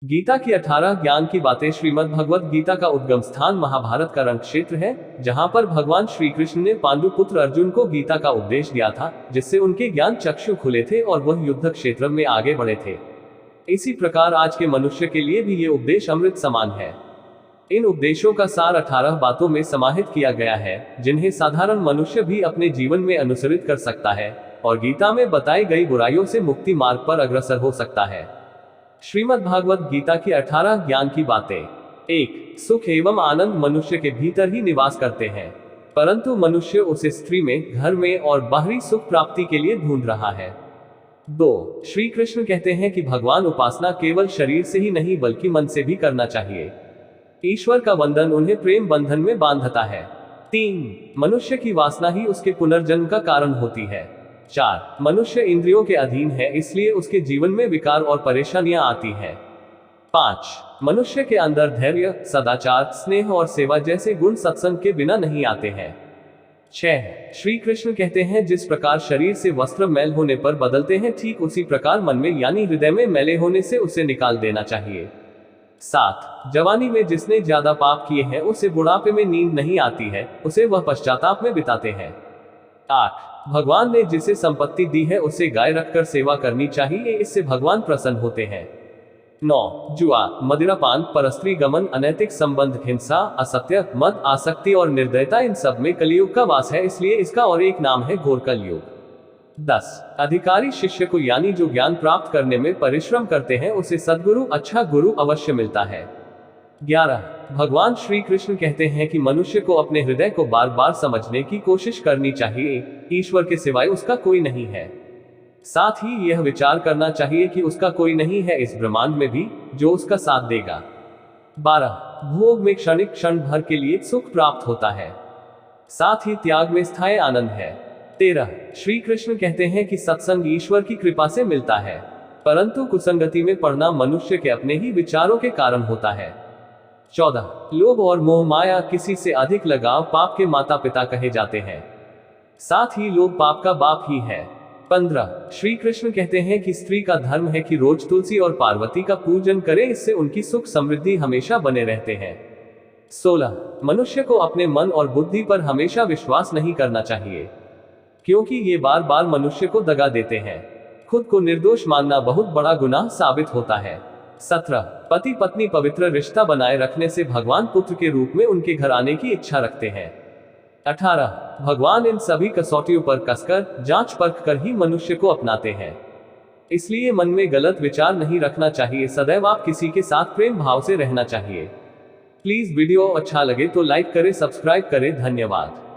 गीता की 18 ज्ञान की बातें। श्रीमद् भगवत गीता का उद्गम स्थान महाभारत का रण क्षेत्र है, जहां पर भगवान श्री कृष्ण ने पांडु पुत्र अर्जुन को गीता का उपदेश दिया था, जिससे उनके ज्ञान चक्षु खुले थे और वह युद्ध क्षेत्र में आगे बढ़े थे। इसी प्रकार आज के मनुष्य के लिए भी ये उपदेश अमृत समान है। इन उपदेशों का सार 18 बातों में समाहित किया गया है, जिन्हें साधारण मनुष्य भी अपने जीवन में अनुसरित कर सकता है और गीता में बताई गई बुराइयों से मुक्ति मार्ग पर अग्रसर हो सकता है। श्रीमद् भागवत गीता की 18 ज्ञान की बातें। 1. सुख एवं आनंद मनुष्य के भीतर ही निवास करते हैं, परंतु मनुष्य उसे स्त्री में, घर में और बाहरी सुख प्राप्ति के लिए ढूंढ रहा है। 2. श्री कृष्ण कहते हैं कि भगवान उपासना केवल शरीर से ही नहीं बल्कि मन से भी करना चाहिए। ईश्वर का वंदन उन्हें प्रेम बंधन में बांधता है। 3. मनुष्य की वासना ही उसके पुनर्जन्म का कारण होती है। 4. मनुष्य इंद्रियों के अधीन है, इसलिए उसके जीवन में विकार और परेशानियां आती हैं। 5. मनुष्य के अंदर धैर्य, सदाचार, स्नेह और सेवा जैसे गुण सत्संग के बिना नहीं आते हैं। 6. श्री कृष्ण कहते हैं जिस प्रकार शरीर से वस्त्र मैल होने पर बदलते हैं, ठीक उसी प्रकार मन में यानी हृदय में मैले होने से उसे निकाल देना चाहिए। 7. जवानी में जिसने ज्यादा पाप किए हैं उसे बुढ़ापे में नींद नहीं आती है, उसे वह पश्चाताप में बिताते हैं। 8. भगवान ने जिसे संपत्ति दी है उसे गाय रखकर सेवा करनी चाहिए, इससे भगवान प्रसन्न होते हैं। 9. जुआ, मदिरापान, परस्त्री गमन, अनैतिक संबंध, हिंसा, असत्य, मद, आसक्ति और निर्दयता इन सब में कलयुग का वास है, इसलिए इसका और एक नाम है घोर कलयुग। 10. अधिकारी शिष्य को यानी जो ज्ञान प्राप्त करने में परिश्रम करते हैं उसे सद्गुरु, अच्छा गुरु अवश्य मिलता है। 11. भगवान श्री कृष्ण कहते हैं कि मनुष्य को अपने हृदय को बार बार समझने की कोशिश करनी चाहिए, ईश्वर के सिवाय उसका कोई नहीं है। साथ ही यह विचार करना चाहिए कि उसका कोई नहीं है इस ब्रह्मांड में भी जो उसका साथ देगा। 12. भोग में क्षणिक क्षण भर के लिए सुख प्राप्त होता है, साथ ही त्याग में स्थायी आनंद है। 13. श्री कृष्ण कहते हैं कि सत्संग ईश्वर की कृपा से मिलता है, परंतु कुसंगति में पड़ना मनुष्य के अपने ही विचारों के कारण होता है। 14. लोभ और मोह माया, किसी से अधिक लगाव पाप के माता पिता कहे जाते हैं, साथ ही लोभ पाप का बाप ही है। 15. श्री कृष्ण कहते हैं कि स्त्री का धर्म है कि रोज तुलसी और पार्वती का पूजन करे, इससे उनकी सुख समृद्धि हमेशा बने रहते हैं। 16. मनुष्य को अपने मन और बुद्धि पर हमेशा विश्वास नहीं करना चाहिए, क्योंकि ये बार बार मनुष्य को दगा देते हैं। खुद को निर्दोष मानना बहुत बड़ा गुनाह साबित होता है। 17. पति पत्नी पवित्र रिश्ता बनाए रखने से भगवान पुत्र के रूप में उनके घर आने की इच्छा रखते हैं। 18. भगवान इन सभी कसौटियों पर कसकर, जांच परख कर ही मनुष्य को अपनाते हैं, इसलिए मन में गलत विचार नहीं रखना चाहिए, सदैव आप किसी के साथ प्रेम भाव से रहना चाहिए। प्लीज वीडियो अच्छा लगे तो लाइक करें, सब्सक्राइब करें। धन्यवाद।